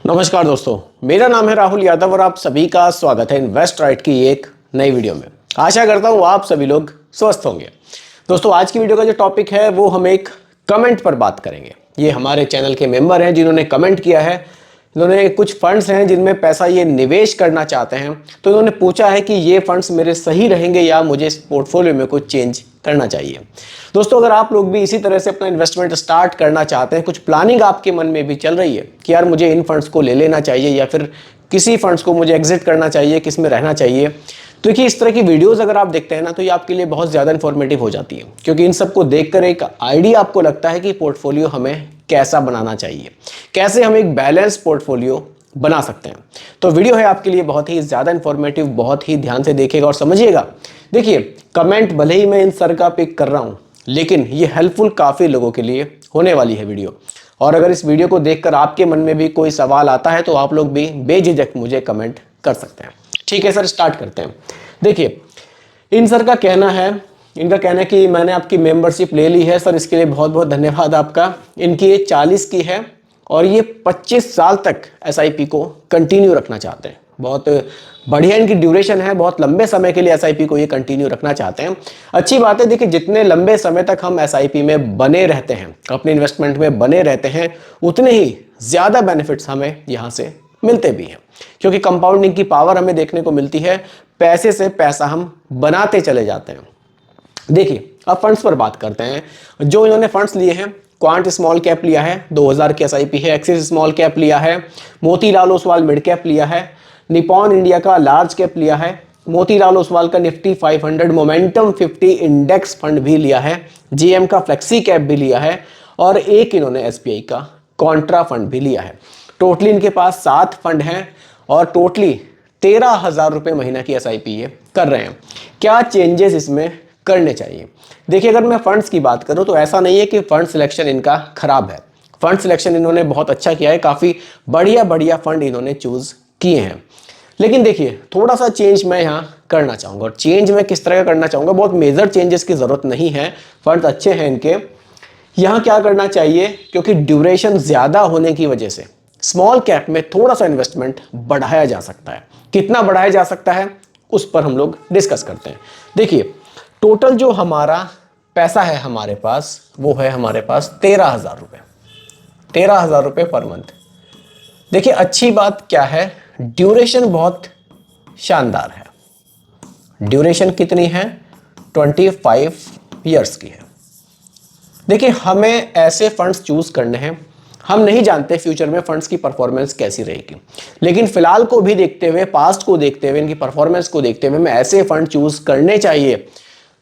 नमस्कार दोस्तों, मेरा नाम है राहुल यादव और आप सभी का स्वागत है इन्वेस्ट राइट की एक नई वीडियो में। आशा करता हूँ आप सभी लोग स्वस्थ होंगे। दोस्तों, आज की वीडियो का जो टॉपिक है वो हम एक कमेंट पर बात करेंगे। ये हमारे चैनल के मेंबर हैं जिन्होंने कमेंट किया है। इन्होंने कुछ फंड्स हैं जिनमें पैसा ये निवेश करना चाहते हैं, तो इन्होंने पूछा है कि ये फंड्स मेरे सही रहेंगे या मुझे इस पोर्टफोलियो में कुछ चेंज करना चाहिए। दोस्तों, अगर आप लोग भी इसी तरह से अपना इन्वेस्टमेंट स्टार्ट करना चाहते हैं, कुछ प्लानिंग आपके मन में भी चल रही है कि यार मुझे इन फंड्स को ले लेना चाहिए या फिर किसी फंड्स को मुझे एग्जिट करना चाहिए, किस में रहना चाहिए, तो देखिए इस तरह की वीडियोस अगर आप देखते हैं ना तो ये आपके लिए बहुत ज़्यादा इन्फॉर्मेटिव हो जाती है, क्योंकि इन सबको देखकर एक आइडिया आपको लगता है कि पोर्टफोलियो हमें कैसा बनाना चाहिए, कैसे हम एक बैलेंस पोर्टफोलियो बना सकते हैं। तो वीडियो है आपके लिए बहुत ही ज़्यादा इन्फॉर्मेटिव, बहुत ही ध्यान से देखिएगा और समझिएगा। देखिए, कमेंट भले ही मैं इन सर का पिक कर रहा हूँ, लेकिन ये हेल्पफुल काफ़ी लोगों के लिए होने वाली है वीडियो। और अगर इस वीडियो को देखकर आपके मन में भी कोई सवाल आता है तो आप लोग भी बेझिझक मुझे कमेंट कर सकते हैं। ठीक है सर, स्टार्ट करते हैं। देखिए, इन सर का कहना है, इनका कहना है कि मैंने आपकी मेंबरशिप ले ली है सर, इसके लिए बहुत बहुत धन्यवाद आपका। इनकी एज 40 की है और ये 25 साल तक एसआईपी को कंटिन्यू रखना चाहते हैं। बहुत बढ़िया इनकी ड्यूरेशन है, बहुत लंबे समय के लिए एसआईपी को ये कंटिन्यू रखना चाहते हैं। अच्छी बात है। देखिए, जितने लंबे समय तक हम एसआईपी में बने रहते हैं, अपने इन्वेस्टमेंट में बने रहते हैं, उतने ही ज़्यादा बेनिफिट्स हमें यहाँ से मिलते भी हैं, क्योंकि कंपाउंडिंग की पावर हमें देखने को मिलती है। पैसे से पैसा हम बनाते चले जाते हैं। देखिए, अब फंड्स पर बात करते हैं। जो इन्होंने फंड्स लिए हैं, क्वांट स्मॉल कैप लिया है, 2000 की एसआईपी है। एक्सिस स्मॉल कैप लिया है। मोतीलाल ओसवाल मिड कैप लिया है। निपॉन इंडिया का लार्ज कैप लिया है। मोतीलाल ओसवाल का निफ्टी 500 मोमेंटम 50 इंडेक्स फंड भी लिया है। जीएम का फ्लेक्सी कैप भी लिया है और एक इन्होंने एसबीआई का कॉन्ट्रा फंड भी लिया है। टोटली इनके पास 7 फंड हैं और टोटली 13,000 रुपये महीना की एसआईपी ये कर रहे हैं। क्या चेंजेस इसमें करने चाहिए? देखिए, अगर मैं फंड्स की बात करूं तो ऐसा नहीं है कि फंड सिलेक्शन इनका खराब है। फंड सिलेक्शन इन्होंने बहुत अच्छा किया है, काफ़ी बढ़िया बढ़िया फंड इन्होंने चूज किए हैं। लेकिन देखिए, थोड़ा सा चेंज मैं यहाँ करना चाहूँगा। और चेंज मैं किस तरह का करना चाहूँगा, बहुत मेजर चेंजेस की ज़रूरत नहीं है। फंड अच्छे हैं इनके। यहाँ क्या करना चाहिए, क्योंकि ड्यूरेशन ज़्यादा होने की वजह से स्मॉल कैप में थोड़ा सा इन्वेस्टमेंट बढ़ाया जा सकता है। कितना बढ़ाया जा सकता है उस पर हम लोग डिस्कस करते हैं। देखिए, टोटल जो हमारा पैसा है हमारे पास, वो है हमारे पास 13,000 रुपये। 13,000 रुपये पर मंथ। देखिए, अच्छी बात क्या है, ड्यूरेशन बहुत शानदार है। ड्यूरेशन कितनी है? 25 ईयर्स की है। देखिए, हमें ऐसे फंड्स चूज करने हैं। हम नहीं जानते फ्यूचर में फंड्स की परफॉर्मेंस कैसी रहेगी, लेकिन फिलहाल को भी देखते हुए, पास्ट को देखते हुए, इनकी परफॉर्मेंस को देखते हुए हमें ऐसे फंड चूज करने चाहिए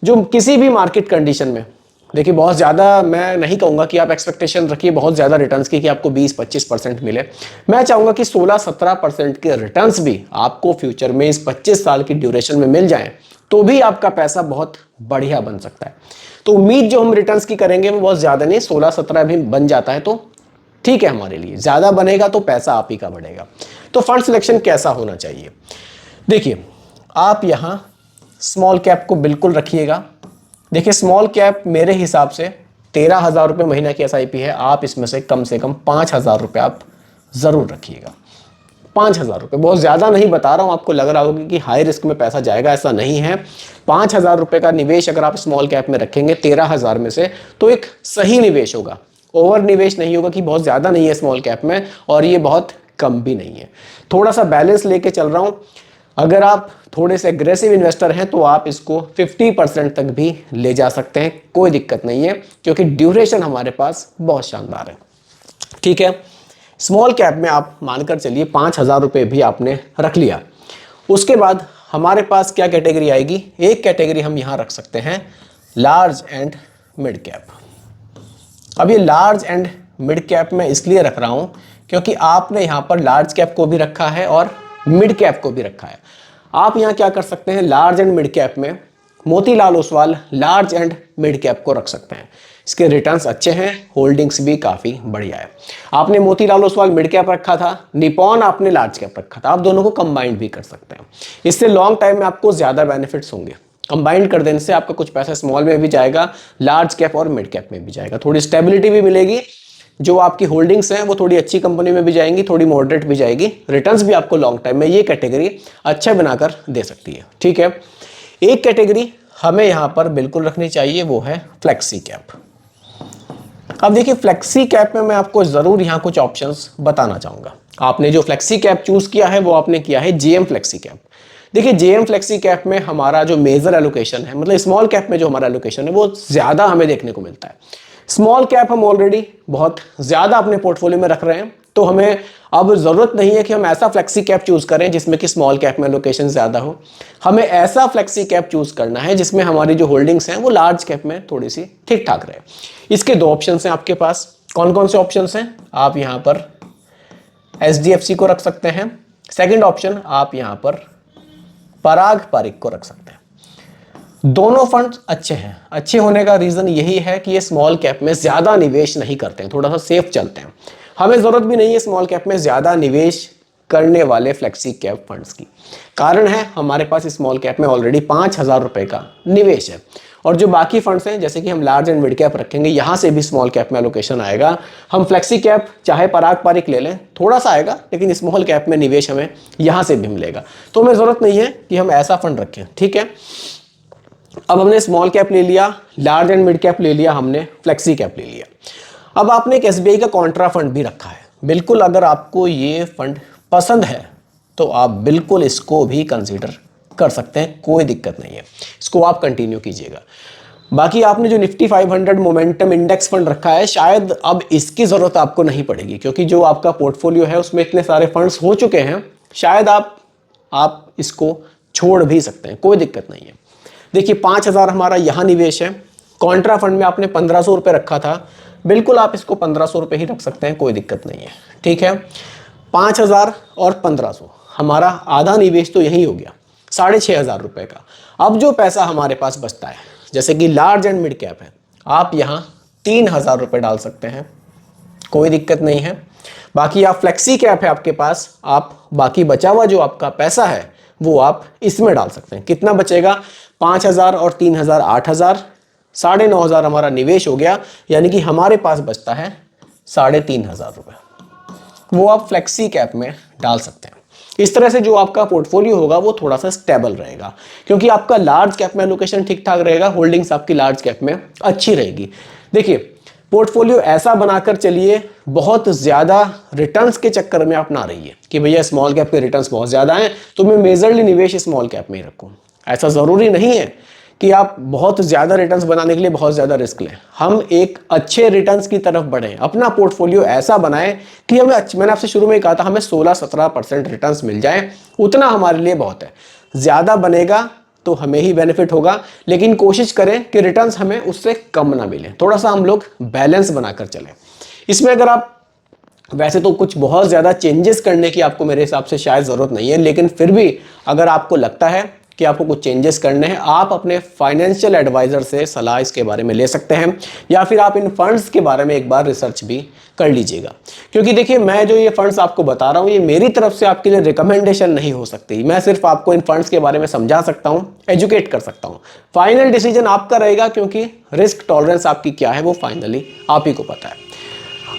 जो किसी भी मार्केट कंडीशन में, देखिए बहुत ज़्यादा मैं नहीं कहूँगा कि आप एक्सपेक्टेशन रखिए बहुत ज़्यादा रिटर्न्स की कि आपको 20-25% मिले। मैं चाहूँगा कि 16-17% के रिटर्न्स भी आपको फ्यूचर में इस 25 साल की ड्यूरेशन में मिल जाएं, तो भी आपका पैसा बहुत बढ़िया बन सकता है। तो उम्मीद जो हम रिटर्न्स की करेंगे वो बहुत ज़्यादा नहीं, 16-17 भी बन जाता है तो ठीक है हमारे लिए। ज़्यादा बनेगा तो पैसा आप ही का बढ़ेगा। तो फंड सिलेक्शन कैसा होना चाहिए? देखिए, आप यहाँ स्मॉल कैप को बिल्कुल रखिएगा। देखिए, स्मॉल कैप मेरे हिसाब से 13,000 रुपये महीना की एसआईपी है। आप इसमें से कम 5,000 रुपये आप ज़रूर रखिएगा। 5,000 रुपये, बहुत ज़्यादा नहीं बता रहा हूँ, आपको लग रहा होगा कि हाई रिस्क में पैसा जाएगा, ऐसा नहीं है। 5,000 रुपये का निवेश अगर आप स्मॉल कैप में रखेंगे 13,000 में से, तो एक सही निवेश होगा। ओवर निवेश नहीं होगा कि बहुत ज़्यादा नहीं है स्मॉल कैप में और ये बहुत कम भी नहीं है। थोड़ा सा बैलेंस लेके चल रहा हूँ। अगर आप थोड़े से एग्रेसिव इन्वेस्टर हैं तो आप इसको 50% तक भी ले जा सकते हैं, कोई दिक्कत नहीं है, क्योंकि ड्यूरेशन हमारे पास बहुत शानदार है। ठीक है, स्मॉल कैप में आप मानकर चलिए 5,000 रुपये भी आपने रख लिया। उसके बाद हमारे पास क्या कैटेगरी आएगी? एक कैटेगरी हम यहाँ रख सकते हैं लार्ज एंड मिड कैप। अब ये लार्ज एंड मिड कैप में इसलिए रख रहा हूँ क्योंकि आपने यहाँ पर लार्ज कैप को भी रखा है और मिड कैप को भी रखा है। आप यहाँ क्या कर सकते हैं, लार्ज एंड मिड कैप में Motilal Oswal large and mid cap को रख सकते हैं। इसके रिटर्न्स अच्छे हैं, होल्डिंग्स भी काफ़ी बढ़िया है। आपने मोतीलाल ओसवाल मिड कैप रखा था, निपॉन आपने लार्ज कैप रखा था, आप दोनों को कंबाइंड भी कर सकते हैं। इससे लॉन्ग टाइम में आपको ज़्यादा बेनिफिट्स होंगे। कंबाइंड कर देने से आपका कुछ पैसा स्मॉल में भी जाएगा, लार्ज कैप और मिड कैप में भी जाएगा, थोड़ी स्टेबिलिटी भी मिलेगी। जो आपकी होल्डिंग्स हैं वो थोड़ी अच्छी कंपनी में भी जाएंगी, थोड़ी मॉडरेट भी जाएगी, रिटर्न्स भी आपको लॉन्ग टाइम में ये कैटेगरी अच्छा बनाकर दे सकती है। ठीक है, एक कैटेगरी हमें यहाँ पर बिल्कुल रखनी चाहिए, वो है फ्लेक्सी कैप। अब देखिए फ्लेक्सी कैप में मैं आपको जरूर यहाँ कुछ ऑप्शंस बताना चाहूंगा। आपने जो फ्लेक्सी कैप चूज किया है वो आपने किया है जेएम फ्लेक्सी कैप। देखिए जेएम फ्लेक्सी कैप में हमारा जो मेजर एलोकेशन है, मतलब स्मॉल कैप में जो हमारा एलोकेशन है वो ज्यादा हमें देखने को मिलता है। स्मॉल कैप हम ऑलरेडी बहुत ज्यादा अपने पोर्टफोलियो में रख रहे हैं, तो हमें अब जरूरत नहीं है कि हम ऐसा फ्लेक्सी कैप चूज करें जिसमें कि स्मॉल कैप में एलोकेशन ज्यादा हो। हमें ऐसा फ्लेक्सी कैप चूज करना है जिसमें हमारी जो होल्डिंग्स हैं वो लार्ज कैप में थोड़ी सी ठीक ठाक रहे। इसके दो ऑप्शन हैं आपके पास। कौन कौन से ऑप्शन हैं? आप यहां पर एचडीएफसी को रख सकते हैं। सेकेंड ऑप्शन आप यहां पर पराग पारिक को रख सकते हैं। दोनों फंड अच्छे हैं। अच्छे होने का रीजन यही है कि ये स्मॉल कैप में ज्यादा निवेश नहीं करते हैं, थोड़ा सा सेफ चलते हैं। हमें जरूरत भी नहीं है स्मॉल कैप में ज्यादा निवेश करने वाले फ्लेक्सी कैप फंड्स की। कारण है हमारे पास स्मॉल कैप में ऑलरेडी 5,000 रुपए का निवेश है, और जो बाकी फंड्स हैं जैसे कि हम लार्ज एंड मिड कैप रखेंगे, यहां से भी स्मॉल कैप में एलोकेशन आएगा। हम फ्लेक्सी कैप चाहे पराग पारिक ले लें, थोड़ा सा आएगा, लेकिन स्मॉल कैप में निवेश हमें यहां से भी मिलेगा। तो हमें जरूरत नहीं है कि हम ऐसा फंड रखें। ठीक है, अब हमने स्मॉल कैप ले लिया, लार्ज एंड मिड कैप ले लिया, हमने फ्लेक्सी कैप ले लिया। अब आपने एक एसबीआई का कॉन्ट्रा फंड भी रखा है। बिल्कुल अगर आपको ये फंड पसंद है तो आप बिल्कुल इसको भी कंसीडर कर सकते हैं, कोई दिक्कत नहीं है, इसको आप कंटिन्यू कीजिएगा। बाकी आपने जो निफ्टी 500 मोमेंटम इंडेक्स फंड रखा है, शायद अब इसकी जरूरत आपको नहीं पड़ेगी, क्योंकि जो आपका पोर्टफोलियो है उसमें इतने सारे फंड्स हो चुके हैं। शायद आप इसको छोड़ भी सकते हैं, कोई दिक्कत नहीं है। देखिए 5,000 हमारा यहाँ निवेश है। कॉन्ट्रा फंड में आपने 1,500 रुपये रखा था, बिल्कुल आप इसको 1,500 रुपये ही रख सकते हैं, कोई दिक्कत नहीं है। ठीक है, 5,000 और 1,500 हमारा आधा निवेश तो यही हो गया, 6,500 रुपये का। अब जो पैसा हमारे पास बचता है, जैसे कि लार्ज एंड मिड कैप है, आप यहाँ 3,000 रुपये डाल सकते हैं, कोई दिक्कत नहीं है। बाकी आप फ्लेक्सी कैप है आपके पास, आप बाकी बचा हुआ जो आपका पैसा है वो आप इसमें डाल सकते हैं। कितना बचेगा? 5,000 और 3,000 8,000, 9,500 हमारा निवेश हो गया, यानी कि हमारे पास बचता है 3,500 रुपये। वो आप फ्लेक्सी कैप में डाल सकते हैं। इस तरह से जो आपका पोर्टफोलियो होगा वो थोड़ा सा स्टेबल रहेगा, क्योंकि आपका लार्ज कैप में एलोकेशन ठीक ठाक रहेगा, होल्डिंग्स आपकी लार्ज कैप में अच्छी रहेगी। देखिए पोर्टफोलियो ऐसा बनाकर चलिए, बहुत ज़्यादा रिटर्न्स के चक्कर में आप ना रहिए कि भैया स्मॉल कैप के रिटर्न्स बहुत ज़्यादा हैं तो मैं मेजरली निवेश स्मॉल कैप में ही रखूँ। ऐसा ज़रूरी नहीं है कि आप बहुत ज़्यादा रिटर्न्स बनाने के लिए बहुत ज़्यादा रिस्क लें। हम एक अच्छे रिटर्न्स की तरफ बढ़ें, अपना पोर्टफोलियो ऐसा बनाएं कि हमें, मैंने आपसे शुरू में ही कहा था, हमें 16-17% रिटर्न्स मिल जाए, उतना हमारे लिए बहुत है। ज़्यादा बनेगा तो हमें ही बेनिफिट होगा, लेकिन कोशिश करें कि रिटर्न्स हमें उससे कम ना मिले। थोड़ा सा हम लोग बैलेंस बनाकर चलें। इसमें अगर आप, वैसे तो कुछ बहुत ज़्यादा चेंजेस करने की आपको मेरे हिसाब से शायद ज़रूरत नहीं है, लेकिन फिर भी अगर आपको लगता है कि आपको कुछ चेंजेस करने हैं, आप अपने फाइनेंशियल एडवाइजर से सलाह इसके बारे में ले सकते हैं, या फिर आप इन फंड्स के बारे में एक बार रिसर्च भी कर लीजिएगा। क्योंकि देखिए मैं जो ये फंड्स आपको बता रहा हूँ, ये मेरी तरफ से आपके लिए रिकमेंडेशन नहीं हो सकती। मैं सिर्फ आपको इन फंड्स के बारे में समझा सकता हूँ, एजुकेट कर सकता हूँ। फाइनल डिसीजन आपका रहेगा, क्योंकि रिस्क टॉलरेंस आपकी क्या है वो फाइनली आप ही को पता है।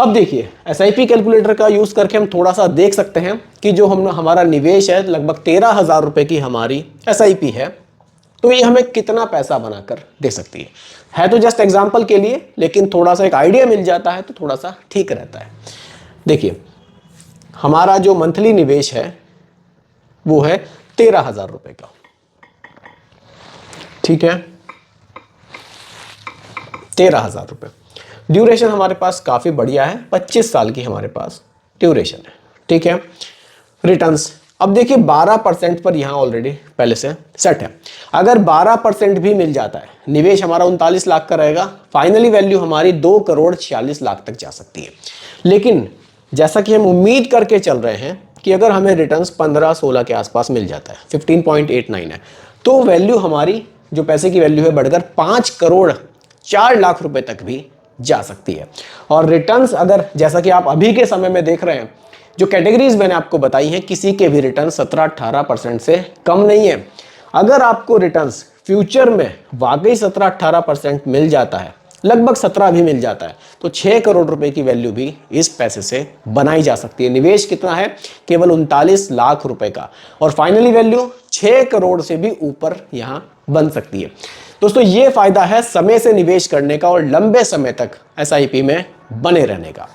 अब देखिए एसआईपी कैलकुलेटर का यूज करके हम थोड़ा सा देख सकते हैं कि जो हमारा निवेश है, लगभग 13,000 रुपए की हमारी एसआईपी है, तो ये हमें कितना पैसा बनाकर दे सकती है तो जस्ट एग्जांपल के लिए, लेकिन थोड़ा सा एक आइडिया मिल जाता है तो थोड़ा सा ठीक रहता है। देखिए हमारा जो मंथली निवेश है वो है 13,000 रुपए का। ठीक है, 13,000 रुपए। ड्यूरेशन हमारे पास काफ़ी बढ़िया है, 25 साल की हमारे पास ड्यूरेशन है। ठीक है, रिटर्न्स अब देखिए 12% पर यहाँ ऑलरेडी पहले से सेट है। अगर 12% भी मिल जाता है, निवेश हमारा 39 लाख का रहेगा, फाइनली वैल्यू हमारी 2,46,00,000 तक जा सकती है। लेकिन जैसा कि हम उम्मीद करके चल रहे हैं कि अगर हमें रिटर्न्स 15-16 के आसपास मिल जाता है, 15.89 है, तो वैल्यू हमारी जो पैसे की वैल्यू है बढ़कर 5,04,00,000 रुपए तक भी जा सकती है। और रिटर्न्स अगर जैसा कि आप अभी के समय में देख रहे हैं, जो कैटेगरीज मैंने आपको बताई हैं, किसी के भी रिटर्न 17-18% से कम नहीं है। अगर आपको रिटर्न्स फ्यूचर में वाकई 17-18% मिल जाता है लगभग 17 भी मिल जाता है। तो 6 करोड़ रुपए की वैल्यू भी इस पैसे से बनाई जा सकती है। निवेश कितना है? केवल 39 लाख रुपए का, और फाइनली वैल्यू 6 करोड़ से भी ऊपर यहां बन सकती है। दोस्तों ये फायदा है समय से निवेश करने का और लंबे समय तक एसआईपी में बने रहने का।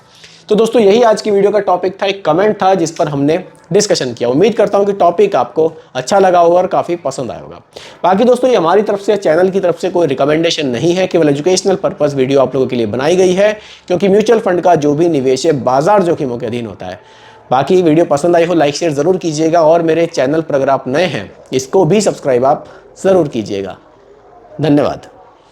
तो दोस्तों यही आज की वीडियो का टॉपिक था, एक कमेंट था जिस पर हमने डिस्कशन किया। उम्मीद करता हूं कि टॉपिक आपको अच्छा लगा होगा और काफ़ी पसंद आया होगा। बाकी दोस्तों ये हमारी तरफ से, चैनल की तरफ से कोई रिकमेंडेशन नहीं है, केवल एजुकेशनल पर्पस वीडियो आप लोगों के लिए बनाई गई है, क्योंकि म्यूचुअल फंड का जो भी निवेश है बाजार जोखिमों के अधीन होता है। बाकी वीडियो पसंद आई हो लाइक शेयर ज़रूर कीजिएगा, और मेरे चैनल पर अगर आप नए हैं इसको भी सब्सक्राइब आप ज़रूर कीजिएगा। धन्यवाद।